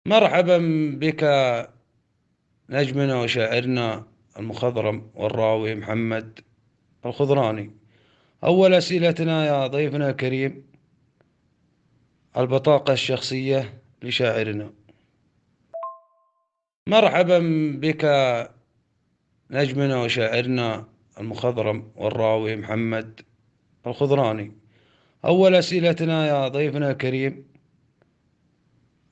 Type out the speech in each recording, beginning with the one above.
مرحبا بك نجمنا وشاعرنا المخضرم والراوي محمد الخضراني. أول أسئلتنا يا ضيفنا الكريم: البطاقة الشخصية لشاعرنا. مرحبا بك نجمنا وشاعرنا المخضرم والراوي محمد الخضراني. أول أسئلتنا يا ضيفنا الكريم: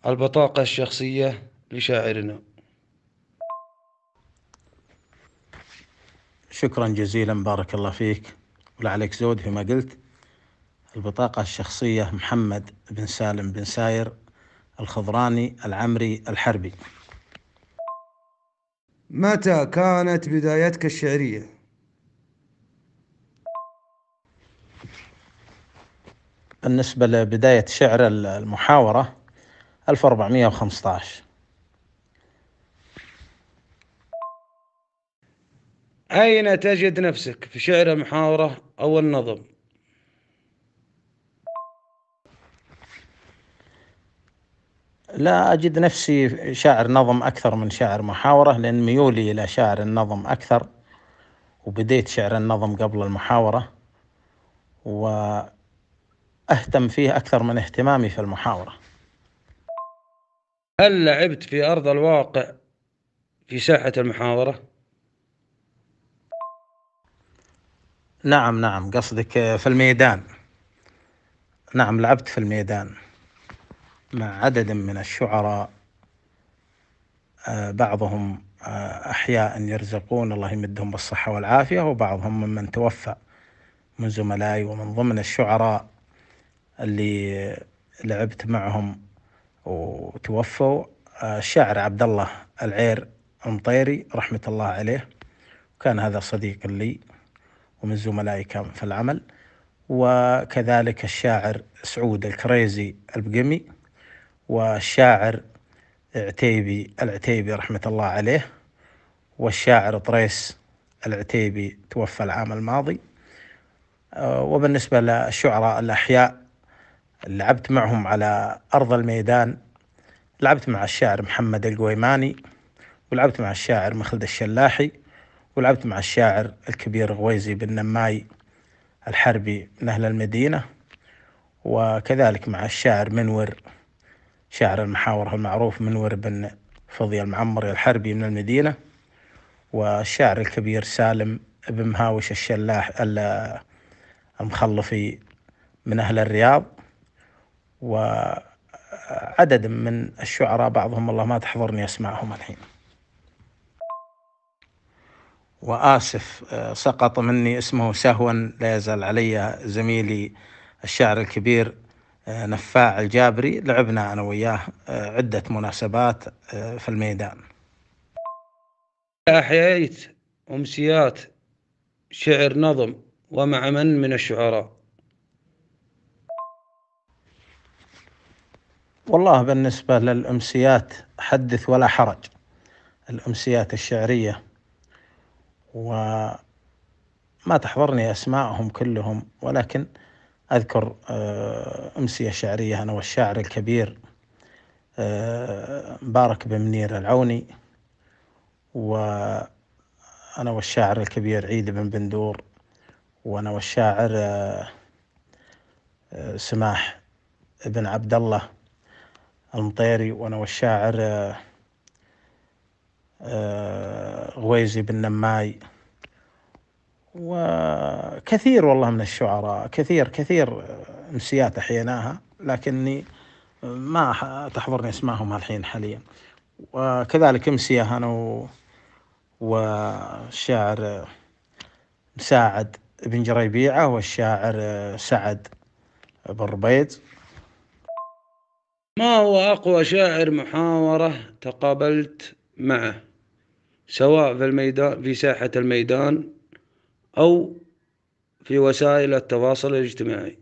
البطاقة الشخصية لشاعرنا. شكرا جزيلا، بارك الله فيك ولعليك زود فيما قلت. البطاقة الشخصية: محمد بن سالم بن ساير الخضراني العمري الحربي. متى كانت بدايتك الشعرية؟ بالنسبة لبداية شعر المحاورة 1415. أين تجد نفسك في شعر المحاورة أو النظم؟ لا أجد نفسي شاعر نظم أكثر من شاعر محاورة، لأن ميولي إلى شاعر النظم أكثر، وبديت شعر النظم قبل المحاورة، وأهتم فيه أكثر من اهتمامي في المحاورة. هل لعبت في أرض الواقع في ساحة المحاورة؟ نعم نعم، قصدك في الميدان. نعم، لعبت في الميدان مع عدد من الشعراء، بعضهم أحياء يرزقون، الله يمدهم بالصحة والعافية، وبعضهم ممن توفى من زملائي، ومن ضمن الشعراء اللي لعبت معهم وتوفوا الشاعر عبد الله العير المطيري رحمة الله عليه، وكان هذا صديق لي ومن زملائي كان في العمل. وكذلك الشاعر سعود الكريزي البقمي، والشاعر العتيبي رحمة الله عليه، والشاعر طريس العتيبي توفى العام الماضي. وبالنسبة للشعراء الأحياء لعبت معهم على أرض الميدان، لعبت مع الشاعر محمد القويماني، ولعبت مع الشاعر مخلد الشلاحي، ولعبت مع الشاعر الكبير غويزي بن نماي الحربي من أهل المدينة، وكذلك مع الشاعر منور، شاعر المحاورة المعروف منور بن فضي المعمري الحربي من المدينة، والشاعر الكبير سالم بن مهاوش الشلاح المخلفي من أهل الرياض، وعدد من الشعراء بعضهم والله ما تحضرني أسماءهم الحين. وآسف، سقط مني اسمه سهوا، لا يزال علي زميلي الشاعر الكبير نفاع الجابري، لعبنا أنا وياه عدة مناسبات في الميدان. أحييت أمسيات شعر نظم ومع من الشعراء؟ والله بالنسبة للأمسيات حدث ولا حرج، الأمسيات الشعرية، وما تحضرني أسماءهم كلهم، ولكن أذكر أمسية شعرية أنا والشاعر الكبير مبارك بن منير العوني، وأنا والشاعر الكبير عيد بن بندور، وأنا والشاعر سماح بن عبد الله المطيري، وأنا والشاعر غويزي بن نماي، وكثير والله من الشعراء، كثير كثير أمسيات أحييناها، لكني ما تحضرني اسمائهم الحين حاليا. وكذلك أمسية أنا والشاعر مساعد بن جريبيعة، والشاعر سعد بن ربيد. ما هو أقوى شاعر محاورة تقابلت معه، سواء في الميدان في ساحة الميدان أو في وسائل التواصل الاجتماعي؟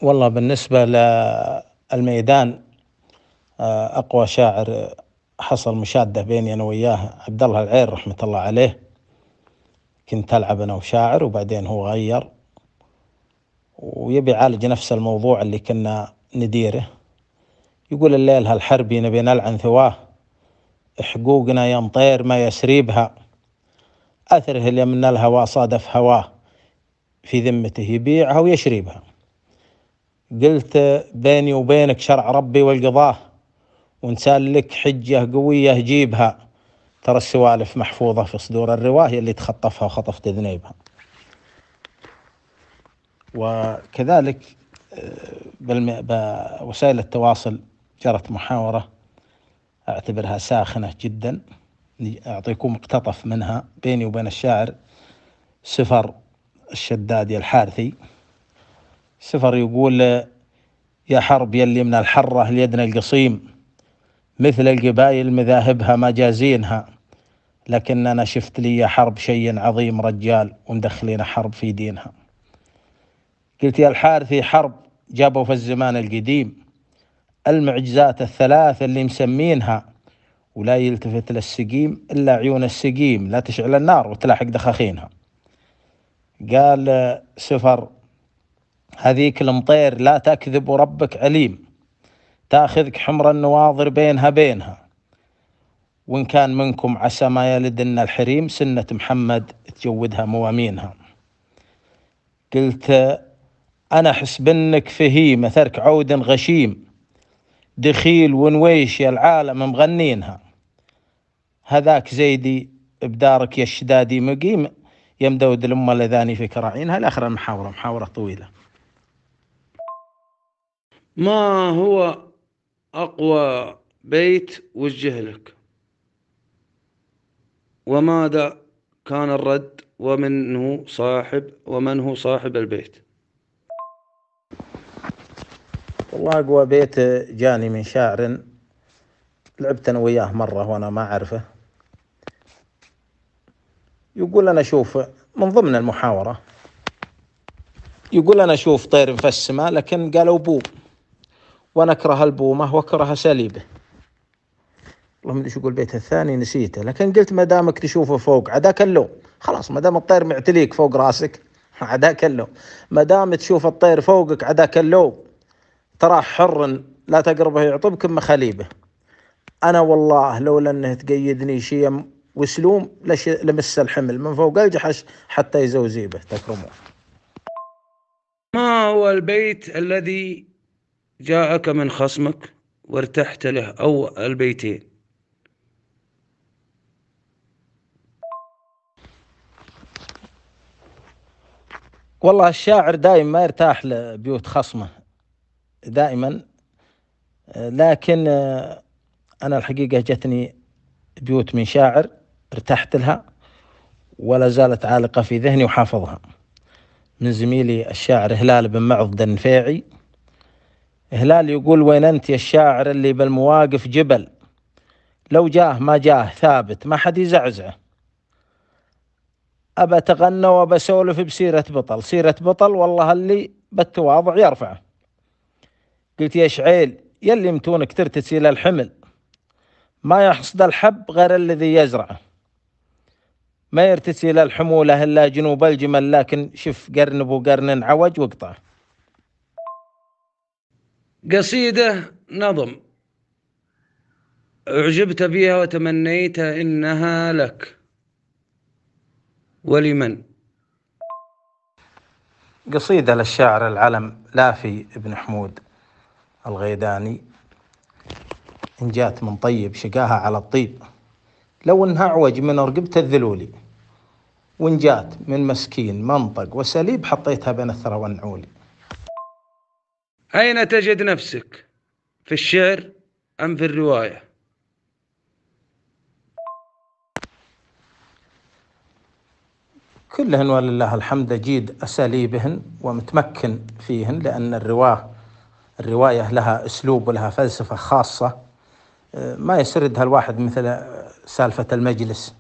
والله بالنسبة للميدان، أقوى شاعر حصل مشادة بيني أنا وياه عبد الله العير رحمة الله عليه. كنت ألعب أنا وشاعر، وبعدين هو غير ويبي يعالج نفس الموضوع اللي كنا نديره، يقول الليل هالحربي نبي نلعن ثواه، حقوقنا ينطير ما يسريبها، أثره اليمن الهوى صادف هواه، في ذمته يبيعها ويشريبها. قلت بيني وبينك شرع ربي والقضاه، ونسال لك حجة قوية جيبها، ترى السوالف محفوظة في صدور الرواه اللي تخطفها وخطفت ذنيبها. وكذلك بوسائل التواصل جرت محاورة أعتبرها ساخنة جدا، أعطيكم مقتطف منها بيني وبين الشاعر سفر الشدادي الحارثي. سفر يقول: يا حرب يلي من الحرة ليدنا القصيم، مثل القبايل مذاهبها مجازينها، لكن أنا شفت لي يا حرب شيء عظيم رجال ومدخلين حرب في دينها. قلت يا الحارثي حرب جابوا في الزمان القديم المعجزات الثلاث اللي مسمينها، ولا يلتفت للسقيم إلا عيون السقيم، لا تشعل النار وتلاحق دخاخينها. قال سفر: هذيك المطير لا تكذب وربك عليم، تاخذك حمر النواظر بينها، وإن كان منكم عسى ما يلدن الحريم، سنة محمد تجودها موامينها. قلت أنا حسبنك فهيمة ثرك عود غشيم، دخيل ونويش يا العالم مغنينها، هذاك زيدي بدارك يا الشدادي مقيم، يا مدود الأمة لذاني في كراعينها. الآخر المحاورة محاورة طويلة. ما هو أقوى بيت وجه لك؟ وماذا كان الرد؟ ومن هو صاحب البيت؟ والله أقوى بيت جاني من شاعر لعبت أنا وياه مرة وأنا ما أعرفه. يقول أنا شوف من ضمن المحاورة، يقول أنا شوف طير في السماء لكن قالوا بوم، وأنا أكره البومة وأكره سليبه. والله ما يقول البيت الثاني نسيته، لكن قلت ما دامك تشوفه فوق عداك اللوم، خلاص ما دام الطير معتليك فوق راسك عداك اللوم، ما دام تشوف الطير فوقك عداك اللوم، تراه حر لا تقربه يعطبك مخاليبه. أنا والله لولا أنه تقيدني شيم وسلوم لمس الحمل من فوق الجحش حتى يزوزيبه تكرمون. ما هو البيت الذي جاءك من خصمك وارتحت له، أو البيتين؟ والله الشاعر دائما ما يرتاح لبيوت خصمه دائما، لكن أنا الحقيقة جتني بيوت من شاعر ارتحت لها ولا زالت عالقة في ذهني وحافظها، من زميلي الشاعر هلال بن معض النفيعي. هلال يقول: وين أنت يا الشاعر اللي بالمواقف جبل، لو جاه ما جاه ثابت ما حد يزعزعه، أبى أتغنى وأبى أسولف بسيرة بطل، سيرة بطل والله اللي بالتواضع يرفعه. قلت يا شعيل يلي متونك ترتسي للحمل، ما يحصد الحب غير الذي يزرعه، ما يرتسي للحمولة إلا جنوب الجمل، لكن شف قرن بو قرن عوج وقطعه. قصيدة نظم أعجبت بها وتمنيت إنها لك، ولمن؟ قصيدة للشاعر العلم لافي بن حمود الغيداني، إن جات من طيب شقاها على الطيب، لو إنها عوج من رقبة الذلولي، وإن جات من مسكين منطق وسليب حطيتها بين الثرى والنعولي. أين تجد نفسك، في الشعر أم في الرواية؟ كلهن ولله الحمد أجيد أساليبهن ومتمكن فيهن، لأن الرواية لها أسلوب ولها فلسفة خاصة ما يسردها الواحد، مثل سالفة المجلس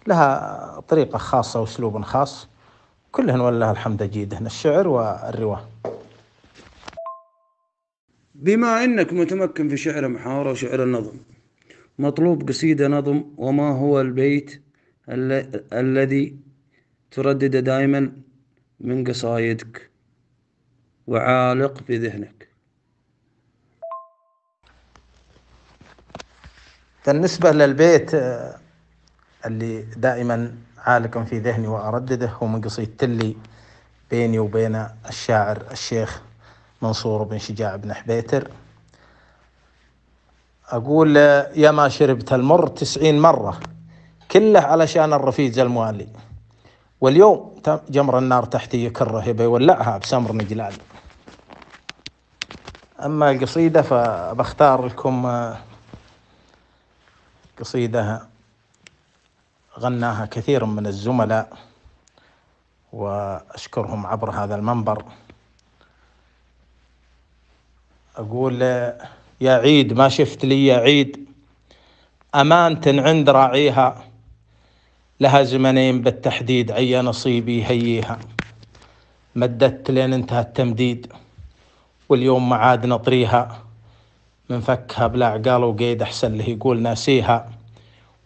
لها طريقة خاصة وأسلوب خاص. كلهن ولله الحمد أجيدهن الشعر والرواية. بما أنك متمكن في شعر المحاورة وشعر النظم، مطلوب قصيدة نظم. وما هو البيت الذي تردد دائما من قصايدك وعالق في ذهنك؟ بالنسبة للبيت اللي دائما عالق في ذهني وأردده هو من قصيدة اللي بيني وبين الشاعر الشيخ منصور بن شجاع بن حبيتر. أقول يا ما شربت المر 90 مرة كله علشان الرفيج الموالي، واليوم جمر النار تحتي يكره يبي يولعها بسمر نجلالي. أما القصيدة فبختار لكم قصيدة غناها كثير من الزملاء وأشكرهم عبر هذا المنبر. أقول يا عيد ما شفت لي يا عيد أمانة عند راعيها، لها زمنين بالتحديد عي نصيبي هييها، مددت لين انتهى التمديد واليوم معاد نطريها، من فكها بلا عقال وقيد أحسن له يقول ناسيها،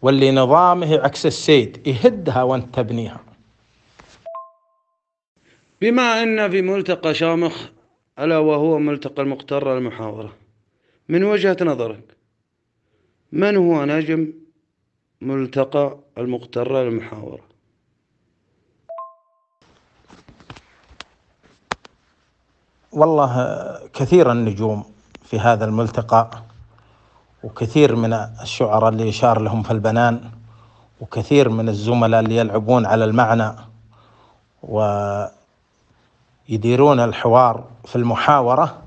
واللي نظامه عكس السيد يهدها وانت تبنيها. بما أن في ملتقى شامخ ألا وهو ملتقى المقترة المحاورة، من وجهة نظرك من هو نجم ملتقى المقترة المحاورة؟ والله كثير النجوم في هذا الملتقى، وكثير من الشعراء اللي يشار لهم في البنان، وكثير من الزملاء اللي يلعبون على المعنى ويديرون الحوار في المحاورة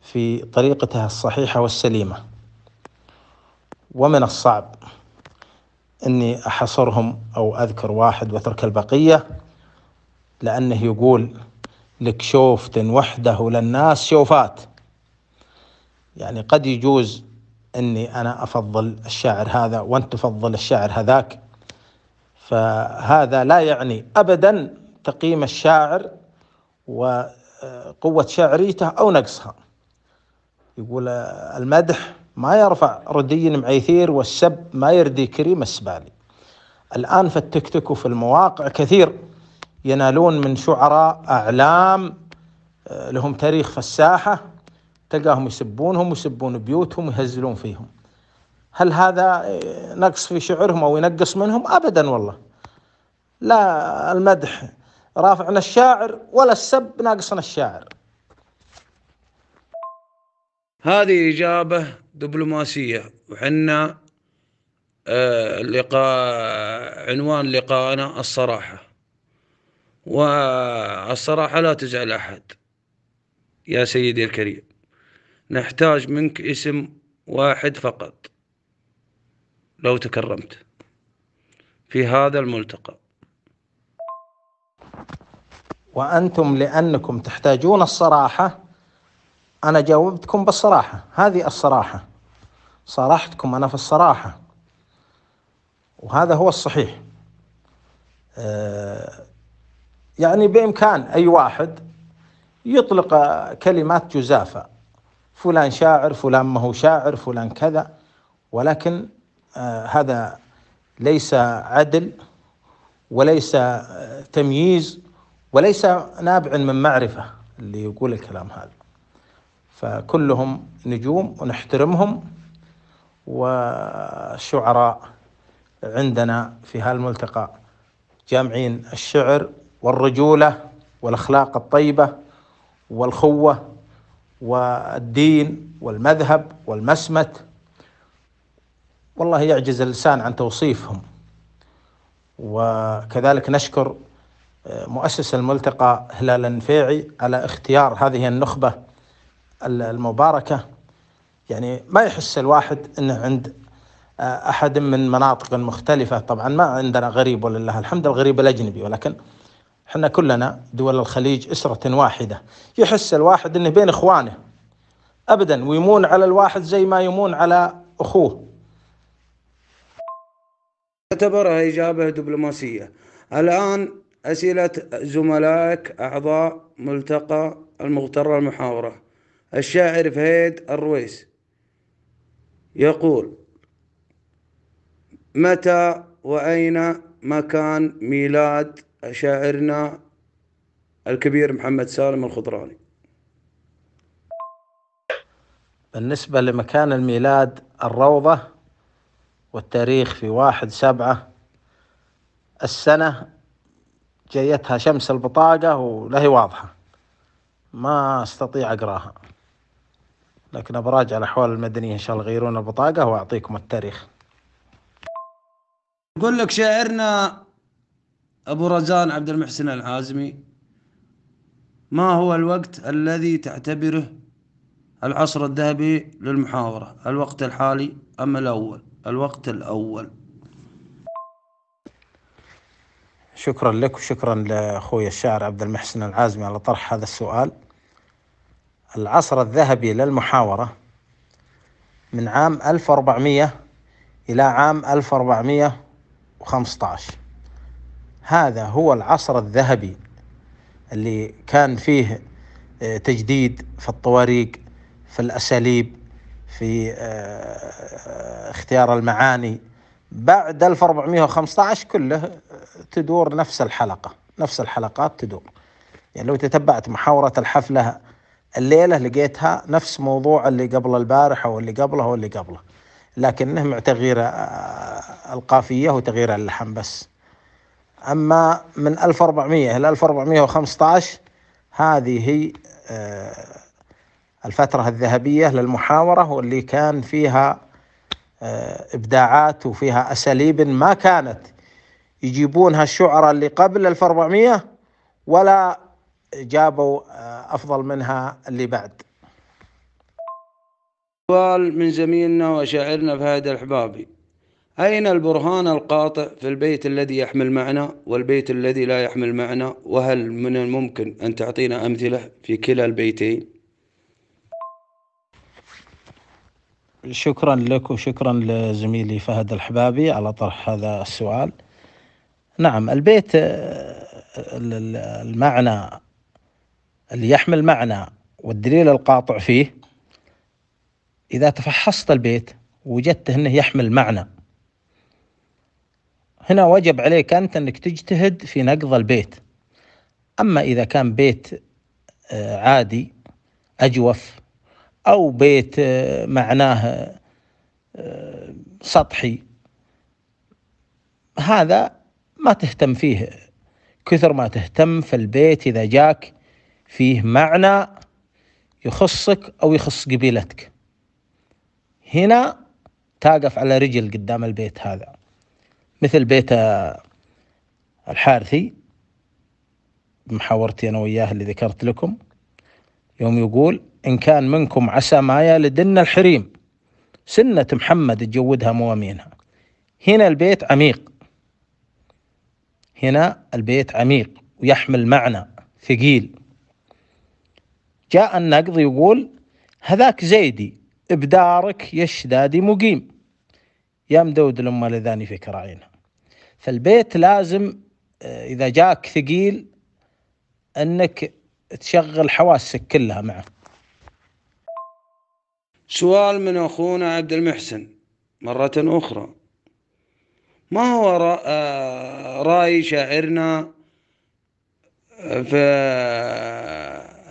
في طريقتها الصحيحة والسليمة. ومن الصعب أني أحصرهم أو أذكر واحد وأترك البقية، لأنه يقول لك شوفت وحده للناس شوفات، يعني قد يجوز أني أنا أفضل الشاعر هذا وأنت تفضل الشاعر هذاك، فهذا لا يعني أبدا تقييم الشاعر وقوة شعريته أو نقصها. يقول المدح ما يرفع ردي معيثير، والسب ما يردي كريم السبالي. الآن في التيك توك وفي المواقع كثير ينالون من شعراء أعلام لهم تاريخ في الساحة، تلقاهم يسبونهم ويسبون بيوتهم ويهزلون فيهم. هل هذا نقص في شعرهم أو ينقص منهم؟ أبدا والله، لا المدح رافعنا الشاعر ولا السب ناقصنا الشاعر. هذه إجابة دبلوماسية، وحنا عنوان لقائنا الصراحة، والصراحة لا تزعل أحد. يا سيدي الكريم، نحتاج منك اسم واحد فقط لو تكرمت في هذا الملتقى. وأنتم لأنكم تحتاجون الصراحة أنا جاوبتكم بالصراحة، هذه الصراحة، صارحتكم أنا في الصراحة، وهذا هو الصحيح. يعني بإمكان أي واحد يطلق كلمات جزافة، فلان شاعر، فلان ما هو شاعر، فلان كذا، ولكن هذا ليس عدل وليس تمييز وليس نابع من معرفة اللي يقول الكلام هذا. فكلهم نجوم ونحترمهم، والشعراء عندنا في هالملتقى جامعين الشعر والرجولة والأخلاق الطيبة والخوة والدين والمذهب والمسمت، والله يعجز اللسان عن توصيفهم. وكذلك نشكر مؤسس الملتقى هلال النفيعي على اختيار هذه النخبة المباركة. يعني ما يحس الواحد أنه عند أحد من مناطق مختلفة، طبعا ما عندنا غريب ولله الحمد، الغريب الأجنبي، ولكن احنا كلنا دول الخليج أسرة واحدة. يحس الواحد أنه بين إخوانه أبدا، ويمون على الواحد زي ما يمون على أخوه. اعتبرها إجابة دبلوماسية. الآن أسئلة زملائك أعضاء ملتقى المغترة المحاورة. الشاعر فهيد الرويس يقول: متى وأين مكان ميلاد شاعرنا الكبير محمد سالم الخضراني؟ بالنسبة لمكان الميلاد الروضة والتاريخ في 1/7. السنة جايتها شمس البطاقة ولا هي واضحة، ما استطيع اقراها، لكن ابراجع الاحوال المدنية ان شاء الله يغيرون البطاقة واعطيكم التاريخ. يقول لك شاعرنا أبو رزان عبد المحسن العازمي: ما هو الوقت الذي تعتبره العصر الذهبي للمحاورة؟ الوقت الحالي أم الأول؟ الوقت الأول. شكرا لك وشكرا لأخوي الشاعر عبد المحسن العازمي على طرح هذا السؤال. العصر الذهبي للمحاورة من عام 1400 إلى عام 1415. هذا هو العصر الذهبي اللي كان فيه تجديد في الطواريق، في الأساليب، في اختيار المعاني. بعد 1415 كله تدور نفس الحلقة، نفس الحلقات تدور. يعني لو تتبعت محاورة الحفلة الليلة لقيتها نفس موضوع اللي قبل البارحة واللي قبله واللي قبله، لكنه مع تغيير القافية وتغيير اللحن بس. أما من 1400 إلى 1415 هذه هي الفترة الذهبية للمحاورة، واللي كان فيها إبداعات وفيها أساليب ما كانت يجيبونها الشعراء اللي قبل 1400 ولا جابوا أفضل منها اللي بعد. سؤال من زميلنا وشاعرنا فهد الحبابي: أين البرهان القاطع في البيت الذي يحمل معنى والبيت الذي لا يحمل معنى؟ وهل من الممكن أن تعطينا أمثلة في كلا البيتين؟ شكرا لك وشكرا لزميلي فهد الحبابي على طرح هذا السؤال. نعم، البيت المعنى اللي يحمل معنى والدليل القاطع فيه، إذا تفحصت البيت وجدته أنه يحمل معنى، هنا وجب عليك أنت أنك تجتهد في نقض البيت. أما إذا كان بيت عادي أجوف، أو بيت معناه سطحي، هذا ما تهتم فيه كثر ما تهتم في البيت إذا جاك فيه معنى يخصك أو يخص قبيلتك. هنا تقف على رجل قدام البيت هذا، مثل بيت الحارثي بمحاورتي أنا وياه اللي ذكرت لكم، يوم يقول: إن كان منكم عسى ما يلدن الحريم، سنة محمد تجودها موامينها. هنا البيت عميق، هنا البيت عميق ويحمل معنى ثقيل. جاء النقض يقول: هذاك زيدي بدارك يشدادي مقيم، يا مدود لما لذاني فكر عينها. فالبيت لازم إذا جاك ثقيل أنك تشغل حواسك كلها معه. سؤال من أخونا عبد المحسن مرة أخرى: ما هو رأي شاعرنا في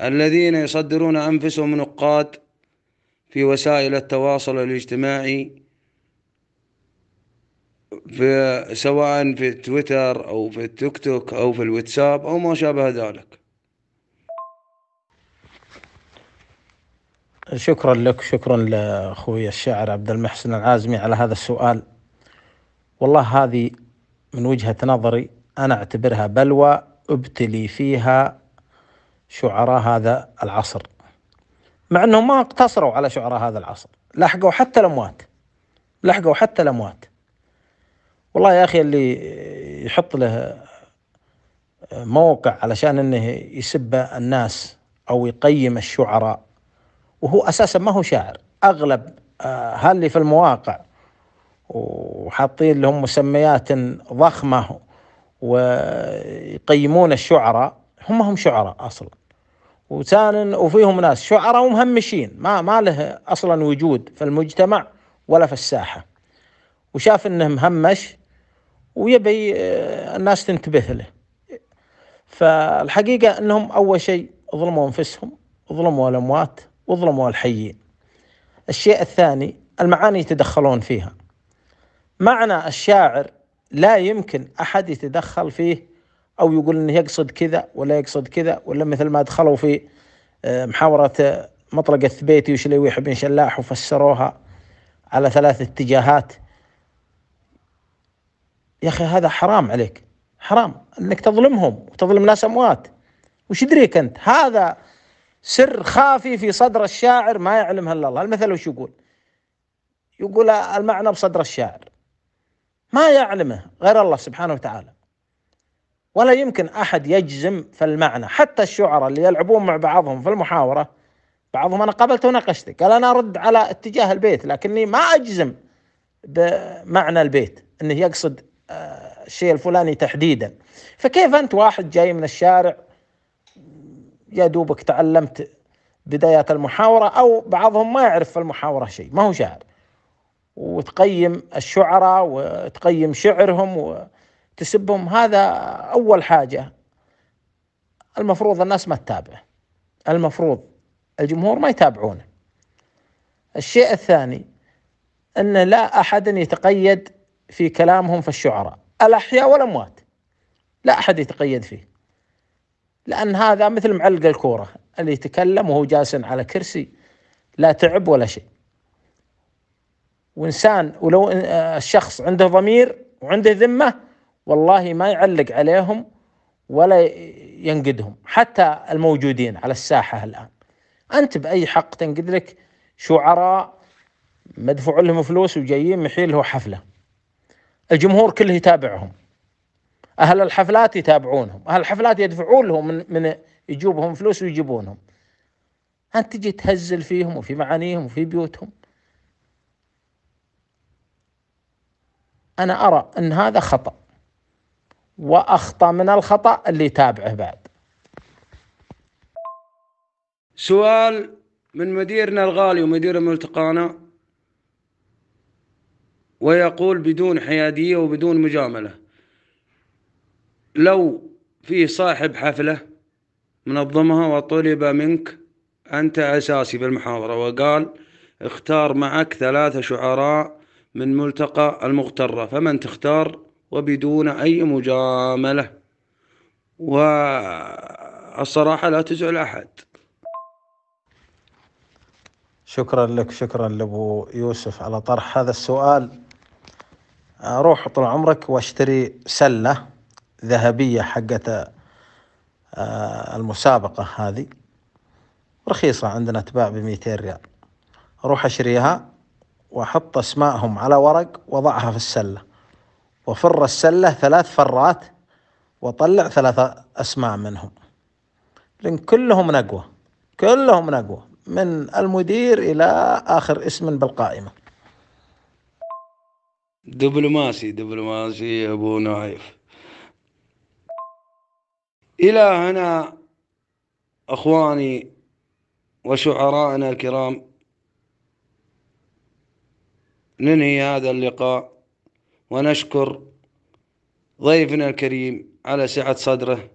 الذين يصدرون أنفسهم نقاد في وسائل التواصل الاجتماعي، سواء في تويتر أو في التيك توك أو في الواتساب أو ما شابه ذلك؟ شكرا لك، شكرا لأخوي الشاعر عبد المحسن العازمي على هذا السؤال. والله هذه من وجهة نظري أنا أعتبرها بلوى ابتلي فيها شعراء هذا العصر، مع أنهم ما اقتصروا على شعراء هذا العصر، لحقوا حتى الأموات، لحقوا حتى الأموات. والله يا أخي اللي يحط له موقع علشان أنه يسب الناس أو يقيم الشعراء وهو أساسا ما هو شاعر، أغلب هاللي في المواقع وحاطين لهم مسميات ضخمة ويقيمون الشعراء هم شعراء أصلا، وفيهم ناس شعراء ومهمشين ما له أصلا وجود في المجتمع ولا في الساحة، وشاف إنه مهمش ويبي الناس تنتبه له. فالحقيقة أنهم أول شيء ظلموا أنفسهم، ظلموا الأموات، وظلموا الحيين. الشيء الثاني المعاني يتدخلون فيها، معنى الشاعر لا يمكن أحد يتدخل فيه أو يقول إنه يقصد كذا ولا يقصد كذا، ولا مثل ما دخلوا في محاورة مطلق الثبيتي وشليويح بن شلاح وفسروها على 3 اتجاهات. يا أخي هذا حرام عليك، حرام أنك تظلمهم وتظلم ناس أموات. وش يدريك أنت؟ هذا سر خافي في صدر الشاعر ما يعلمها إلا الله. المثل وش يقول؟ يقول المعنى بصدر الشاعر، ما يعلمه غير الله سبحانه وتعالى، ولا يمكن أحد يجزم في المعنى. حتى الشعراء اللي يلعبون مع بعضهم في المحاورة، بعضهم أنا قابلته وناقشته قال أنا أرد على اتجاه البيت لكني ما أجزم بمعنى البيت أنه يقصد الشيء الفلاني تحديدا. فكيف أنت واحد جاي من الشارع يا دوبك تعلمت بدايات المحاورة، أو بعضهم ما يعرف في المحاورة شيء، ما هو شاعر، وتقيم الشعراء وتقيم شعرهم وتسبهم؟ هذا أول حاجة المفروض الناس ما تتابعه، المفروض الجمهور ما يتابعونه. الشيء الثاني أن لا أحد يتقيد في كلامهم في الشعراء الأحياء والأموات، لا أحد يتقيد فيه، لأن هذا مثل معلق الكورة اللي يتكلم وهو جالس على كرسي لا تعب ولا شيء. وإنسان ولو الشخص عنده ضمير وعنده ذمة والله ما يعلق عليهم ولا ينقدهم، حتى الموجودين على الساحة الآن. أنت بأي حق تنقد لك شعراء مدفوع لهم فلوس وجايين محيل له حفلة؟ الجمهور كله يتابعهم، أهل الحفلات يتابعونهم، أهل الحفلات يدفعون لهم من يجيبهم فلوس ويجيبونهم. أنت تجي تهزل فيهم وفي معانيهم وفي بيوتهم. أنا أرى أن هذا خطأ، وأخطأ من الخطأ اللي يتابعه بعد. سؤال من مديرنا الغالي ومدير ملتقانا، ويقول بدون حيادية وبدون مجاملة: لو في صاحب حفلة منظمها وطلب منك أنت أساسي بالمحاضرة وقال اختار معك 3 شعراء من ملتقى المغترة، فمن تختار؟ وبدون أي مجاملة، والصراحة لا تزعل أحد. شكرا لك، شكرا لأبو يوسف على طرح هذا السؤال. أروح طول عمرك واشتري سلة ذهبية حقت المسابقة هذه، رخيصة عندنا تباع ب200 ريال. أروح أشريها وأحط أسماءهم على ورق وضعها في السلة، وفر السلة 3 فرات وطلع 3 أسماء منهم، لأن كلهم نقوة، كلهم نقوة من المدير إلى آخر اسم بالقائمة. دبلوماسي دبلوماسي يا أبو نايف. إلى هنا أخواني وشعراءنا الكرام ننهي هذا اللقاء، ونشكر ضيفنا الكريم على سعة صدره،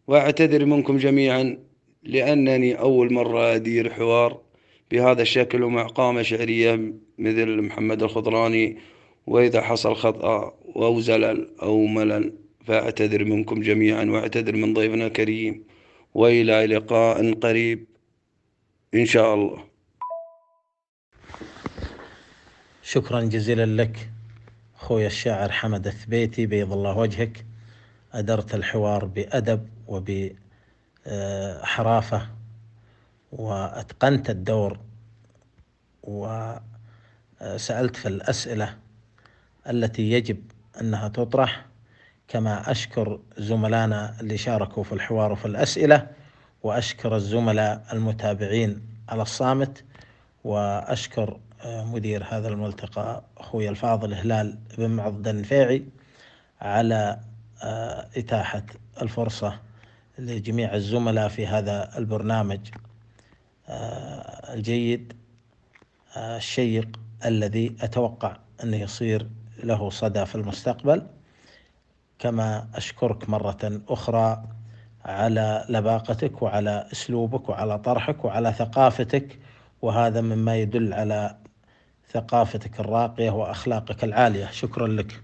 وأعتذر منكم جميعا لأنني أول مرة أدير حوار بهذا الشكل ومع قامة شعرية مثل محمد الخضراني، وإذا حصل خطأ أو زلل أو ملل فأعتذر منكم جميعا، وأعتذر من ضيفنا الكريم، وإلى لقاء قريب إن شاء الله. شكرا جزيلا لك أخوي الشاعر حمد الثبيتي، بيض الله وجهك. أدرت الحوار بأدب وبحرافة، وأتقنت الدور، وسألت في الأسئلة التي يجب أنها تطرح. كما أشكر زملائنا اللي شاركوا في الحوار وفي الأسئلة، وأشكر الزملاء المتابعين على الصامت، وأشكر مدير هذا الملتقى أخوي الفاضل هلال بن معض النفيعي على إتاحة الفرصة لجميع الزملاء في هذا البرنامج الجيد الشيق الذي أتوقع أنه يصير له صدى في المستقبل. كما أشكرك مرة أخرى على لباقتك وعلى أسلوبك وعلى طرحك وعلى ثقافتك، وهذا مما يدل على ثقافتك الراقية وأخلاقك العالية. شكرا لك.